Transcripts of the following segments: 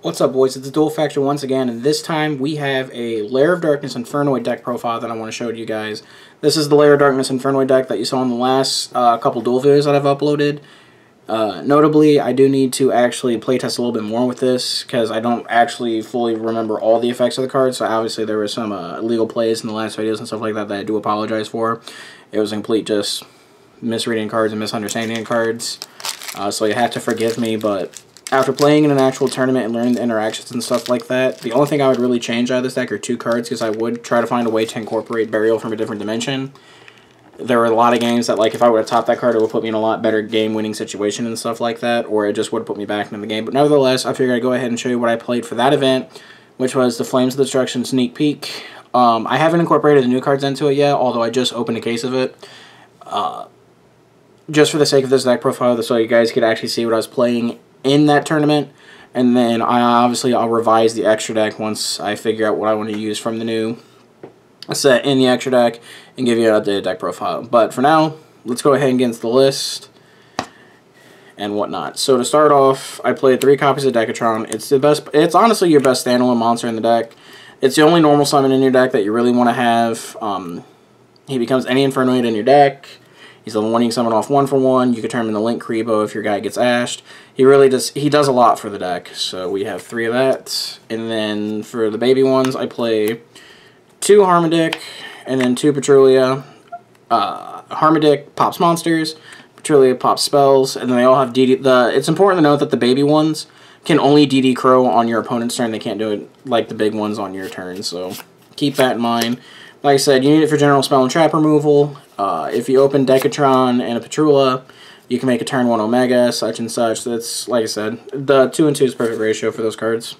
What's up, boys? It's the Dual Factor once again, and this time we have a Lair of Darkness Infernoid deck profile that I want to show to you guys. This is the Lair of Darkness Infernoid deck that you saw in the last couple duel videos that I've uploaded. Notably, I do need to actually playtest a little bit more with this, because I don't actually fully remember all the effects of the cards, so obviously there were some illegal plays in the last videos and stuff like that that I do apologize for. It was a complete just misreading cards and misunderstanding cards, so you have to forgive me, but after playing in an actual tournament and learning the interactions and stuff like that, the only thing I would really change out of this deck are two cards, because I would try to find a way to incorporate Burial from a different dimension. There were a lot of games that, like, if I would have topped that card, it would put me in a lot better game-winning situation and stuff like that, or it just would have put me back into the game. But nevertheless, I figured I'd go ahead and show you what I played for that event, which was the Flames of Destruction Sneak Peek. I haven't incorporated the new cards into it yet, although I just opened a case of it. Just for the sake of this deck profile, so you guys could actually see what I was playing in that tournament, and then I'll revise the extra deck once I figure out what I want to use from the new set in the extra deck and give you an updated deck profile. But for now, let's go ahead and get into the list and whatnot. So to start off, I played 3 copies of Decatur. It's honestly your best standalone monster in the deck. It's the only normal summon in your deck that you really want to have. He becomes any Infernoid in your deck. He's the one you can summon off 1-for-1. You can turn him into Link Kribo if your guy gets ashed. He does a lot for the deck. So we have 3 of that. And then for the baby ones, I play 2 Harmadic and then 2 Petrulia. Harmadic pops monsters, Petrulia pops spells, and then they all have DD. It's important to note that the baby ones can only DD Crow on your opponent's turn. They can't do it like the big ones on your turn. So keep that in mind. Like I said, you need it for general spell and trap removal. If you open Decatron and a Petrula, you can make a turn 1 Omega, such and such. That's, like I said, the 2 and 2 is perfect ratio for those cards.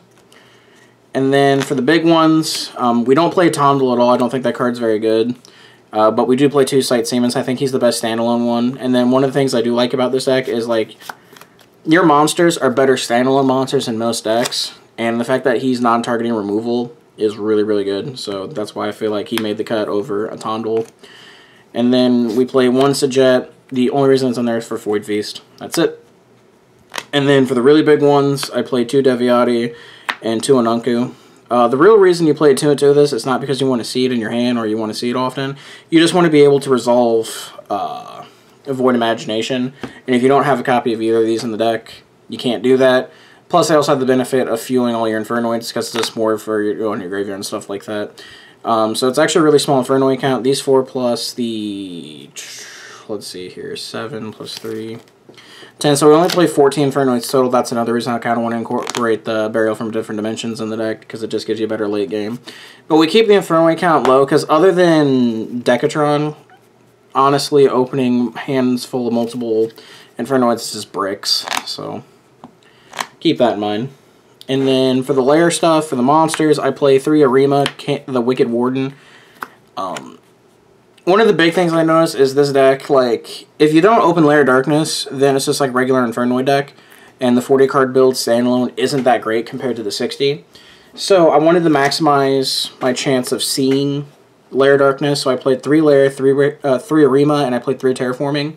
And then for the big ones, we don't play Tondel at all. I don't think that card's very good. But we do play 2 Sight Siemens. I think he's the best standalone one. And then one of the things I do like about this deck is, like, your monsters are better standalone monsters in most decks. And the fact that he's non-targeting removal is really, really good. So that's why I feel like he made the cut over a Tondel. And then we play 1 Sajet. The only reason it's on there is for Void Feast. That's it. And then for the really big ones, I play 2 Deviati and 2 Anunku. The real reason you play 2 and 2 of this is not because you want to see it in your hand or you want to see it often. You just want to be able to resolve Void Imagination. And if you don't have a copy of either of these in the deck, you can't do that. Plus, I also have the benefit of fueling all your Infernoids because it's just more for your graveyard and stuff like that. So it's actually a really small Infernoid count. These 4 plus the, let's see here, 7 plus 3, 10. So we only play 14 Infernoids total. That's another reason I kind of want to incorporate the Burial from different dimensions in the deck, because it just gives you a better late game. But we keep the Infernoid count low, because other than Decatron, honestly, opening hands full of multiple Infernoids is just bricks. So keep that in mind. And then for the Lair stuff, for the monsters, I play 3 Arima, the Wicked Warden. One of the big things I noticed is this deck, like, if you don't open Lair Darkness, then it's just like regular Infernoid deck, and the 40-card build standalone isn't that great compared to the 60. So I wanted to maximize my chance of seeing Lair Darkness, so I played 3 Lair, 3 Arima, and I played 3 Terraforming.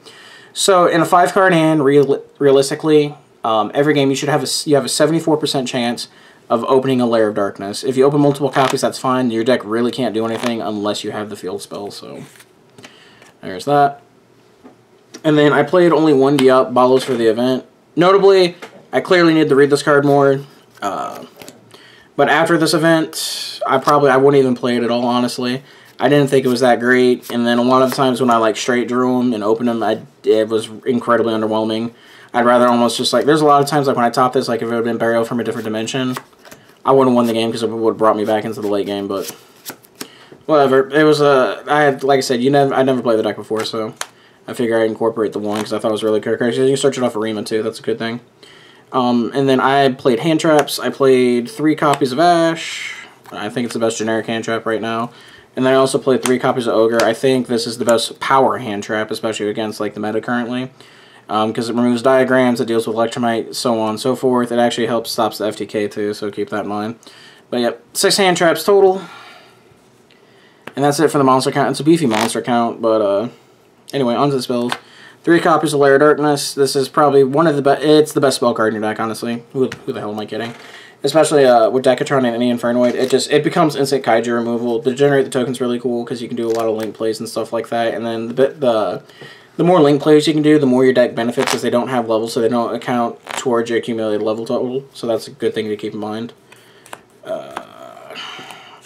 So in a 5-card hand, realistically, every game you have a 74% chance of opening a Lair of Darkness. If you open multiple copies, that's fine. Your deck really can't do anything unless you have the field spell. So there's that. And then I played only 1 Diabolos for the event. Notably, I clearly need to read this card more. But after this event, I wouldn't even play it at all, honestly. I didn't think it was that great. And then a lot of the times when I straight drew them and opened them, it was incredibly underwhelming. I'd rather almost just, there's a lot of times, when I top this, if it would have been Burial from a different dimension, I wouldn't have won the game because it would have brought me back into the late game, but whatever. It was, like I said, I never played the deck before, so I figured I'd incorporate the 1 because I thought it was really good. You can search it off Arima, too. That's a good thing. And then I played Hand Traps. I played 3 copies of Ash. I think it's the best generic hand trap right now. And then I also played 3 copies of Ogre. I think this is the best power hand trap, especially against, the meta currently. Because it removes diagrams, it deals with Electromite, so on and so forth. It actually stops the FTK too, so keep that in mind. But yep, 6 hand traps total. And that's it for the monster count. It's a beefy monster count, but anyway, onto the spells. 3 copies of Lair Darkness. This is probably one of the best. It's the best spell card in your deck, honestly. Who the hell am I kidding? Especially with Decatur and any Infernoid, it becomes instant Kaiju removal. To generate the token's really cool because you can do a lot of link plays and stuff like that. And then the more link plays you can do, the more your deck benefits, because they don't have levels, so they don't account towards your accumulated level total. So that's a good thing to keep in mind.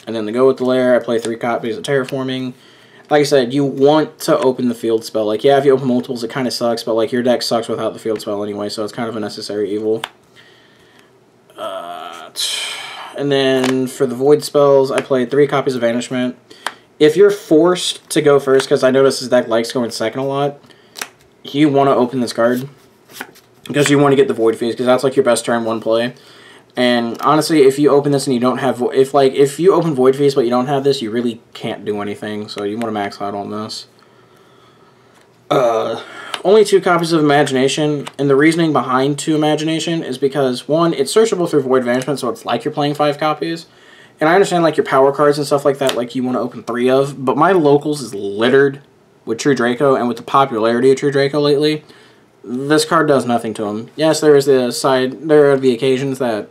And then to go with the Lair, I play 3 copies of Terraforming. Like I said, you want to open the field spell. Like, yeah, if you open multiples, it kind of sucks, but, like, your deck sucks without the field spell anyway, so it's kind of a necessary evil. And then for the Void spells, I played 3 copies of Banishment. If you're forced to go first, because I notice this deck likes going second a lot, you want to open this card. Because you want to get the Void Feast, because that's, like, your best turn 1 play. And honestly, if you open this and you don't have... If you open Void Feast but you don't have this, you really can't do anything. So you want to max out on this. Only 2 copies of Imagination. And the reasoning behind 2 Imagination is because, 1, it's searchable through Void Vanishment, so it's like you're playing 5 copies. And I understand, like, your power cards and stuff like that, like, you want to open 3 of. But my locals is littered with True Draco, and with the popularity of True Draco lately, this card does nothing to him. Yes, there are the occasions that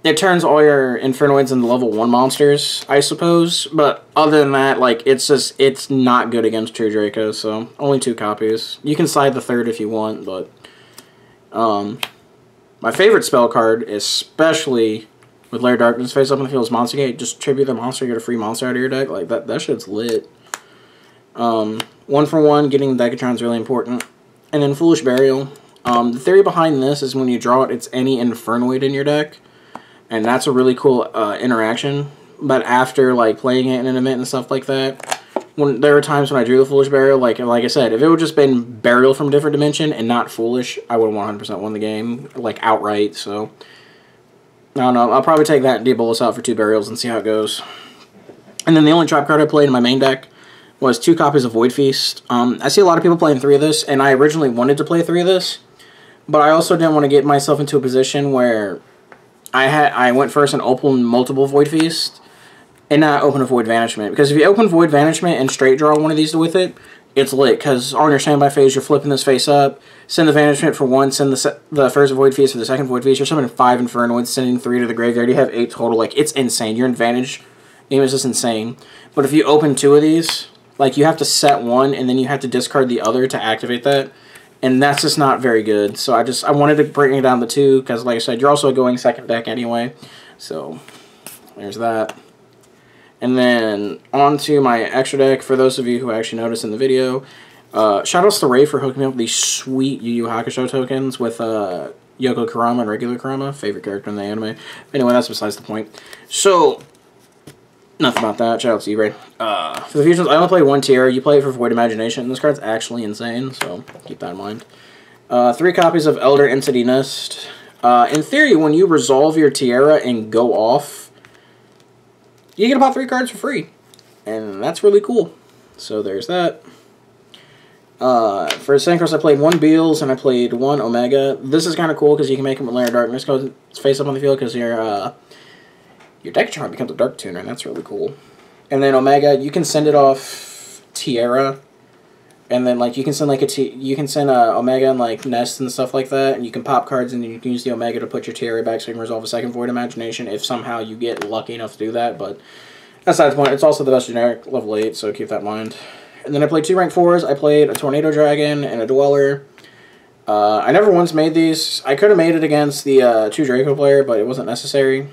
it turns all your Infernoids into level 1 monsters, I suppose. But other than that, like, it's not good against True Draco, so only 2 copies. You can side the 3rd if you want, but my favorite spell card, especially with Lair Darkness face up in the field, is Monster Gate. Just tribute the monster, get a free monster out of your deck. Like, that shit's lit. 1 for 1, getting the Decatron is really important. And then Foolish Burial. The theory behind this is when you draw it, it's any Infernoid in your deck. And that's a really cool interaction. But after, like, playing it in an event and stuff like that, there were times when I drew the Foolish Burial, like I said, if it would just been Burial from a different dimension and not Foolish, I would have 100% won the game, like, outright. So, I don't know. I'll probably take that and de-bolus out for 2 Burials and see how it goes. And then the only trap card I played in my main deck was 2 copies of Void Feast. I see a lot of people playing 3 of this, and I originally wanted to play 3 of this, but I also didn't want to get myself into a position where I went first and opened multiple Void Feast and not open a Void Vanishment. Because if you open Void Vanishment and straight draw one of these with it, it's lit. Because on your standby phase, you're flipping this face up, send the Vanishment for 1, send the first Void Feast for the second Void Feast. You're summoning 5 Infernoids, sending 3 to the graveyard. You have 8 total. Like, it's insane. Your advantage game is just insane. But if you open 2 of these, like, you have to set 1, and then you have to discard the other to activate that. And that's just not very good. So I wanted to bring it down to 2, because, like I said, you're also going second deck anyway. So, there's that. And then, on to my extra deck. For those of you who actually noticed in the video, shoutouts to Ray for hooking me up with these sweet Yu Yu Hakusho tokens with Yoko Kurama and regular Kurama. Favorite character in the anime. Anyway, that's besides the point. So, nothing about that. Shout out to you, Ray. For the fusions, I only play 1 Tiara. You play it for Void Imagination. This card's actually insane, so keep that in mind. 3 copies of Elder Entity Nest. In theory, when you resolve your Tiara and go off, you get about 3 cards for free. And that's really cool. So there's that. For Synchros, I played 1 Beals and I played 1 Omega. This is kind of cool because you can make them with Lair Darkness because it's face up on the field because your Decatron becomes a Dark Tuner, and that's really cool. And then Omega, you can send it off Tiara, and then like you can send like Omega and like Nest and stuff like that, and you can pop cards and then you can use the Omega to put your Tiara back so you can resolve a second Void Imagination if somehow you get lucky enough to do that. But that's not the point. It's also the best generic level 8, so keep that in mind. And then I played 2 rank 4s. I played a Tornado Dragon and a Dweller. I never once made these. I could have made it against the True Draco player, but it wasn't necessary.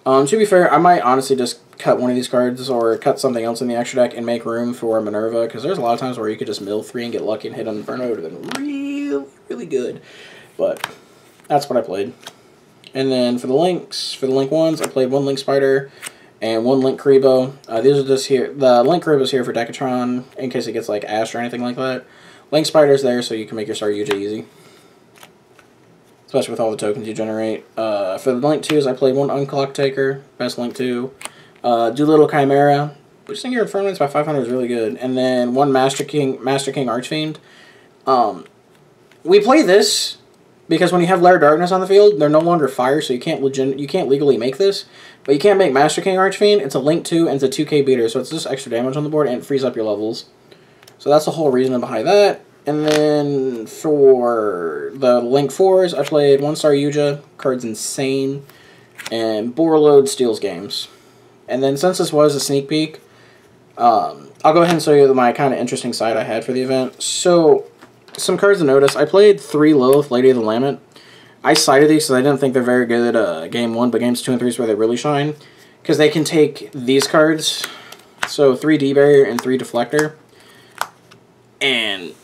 To be fair, I might honestly just cut one of these cards or cut something else in the extra deck and make room for Minerva, because there's a lot of times where you could just mill 3 and get lucky and hit an Inferno. It would have been really, really good. But that's what I played. And then for the links, for the link ones, I played 1 Link Spider and 1 Link Karibo. These are just here. The Link Karibo is here for Decatron in case it gets like Ash or anything like that. Link Spider's there so you can make your Star Yuja easy, especially with all the tokens you generate. For the Link 2s, I played 1 Unclock Taker, best Link 2. Doolittle Chimera, boosting your Infernoids by 500 is really good. And then 1 Master King Archfiend. We play this because when you have Lair Darkness on the field, they're no longer fire, so you can't legally make this. But you can't make Master King Archfiend. It's a Link 2 and it's a 2k beater, so it's just extra damage on the board and it frees up your levels. So that's the whole reason behind that. And then for the Link 4s, I played 1-star Yuja, card's insane, and Borreload steals games. And then since this was a sneak peek, I'll go ahead and show you my kind of interesting side I had for the event. So, some cards to notice. I played 3 Lilith, Lady of the Lament. I sided these because I didn't think they're very good at Game 1, but Games 2 and 3 is where they really shine. Because they can take these cards, so 3 D-Barrier and 3 Deflector, and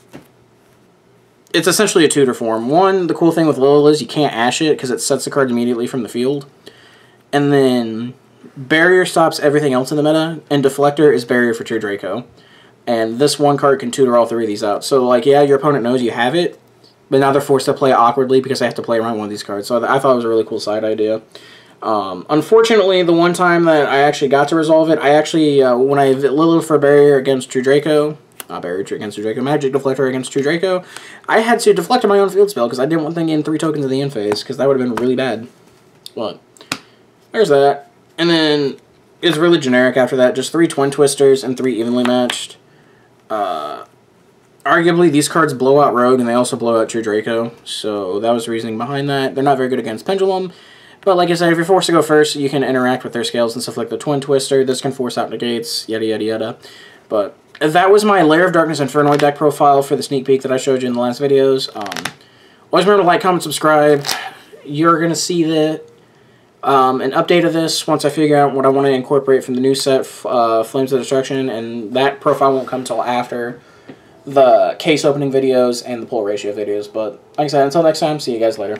it's essentially a tutor form. One, the cool thing with Lilith is you can't ash it because it sets the card immediately from the field. And then Barrier stops everything else in the meta, and Deflector is Barrier for True Draco. And this one card can tutor all 3 of these out. So, like, yeah, your opponent knows you have it, but now they're forced to play awkwardly because they have to play around one of these cards. So I thought it was a really cool side idea. Unfortunately, the one time that I actually got to resolve it, I actually, when I Lilith for Barrier against True Draco, not Barrier against True Draco, Magic Deflector against True Draco, I had to deflect my own field spell because I didn't want them getting 3 tokens in the end phase because that would have been really bad. But there's that. And then it's really generic after that. Just 3 Twin Twisters and 3 evenly matched. Arguably, these cards blow out Rogue and they also blow out True Draco. So that was the reasoning behind that. They're not very good against Pendulum. But like I said, if you're forced to go first, you can interact with their scales and stuff like the Twin Twister. This can force out negates, yada yada yada. But that was my Lair of Darkness Infernoid deck profile for the sneak peek that I showed you in the last videos. Always remember to like, comment, subscribe. You're going to see an update of this once I figure out what I want to incorporate from the new set, Flames of Destruction, and that profile won't come until after the case opening videos and the pull ratio videos. But like I said, until next time, see you guys later.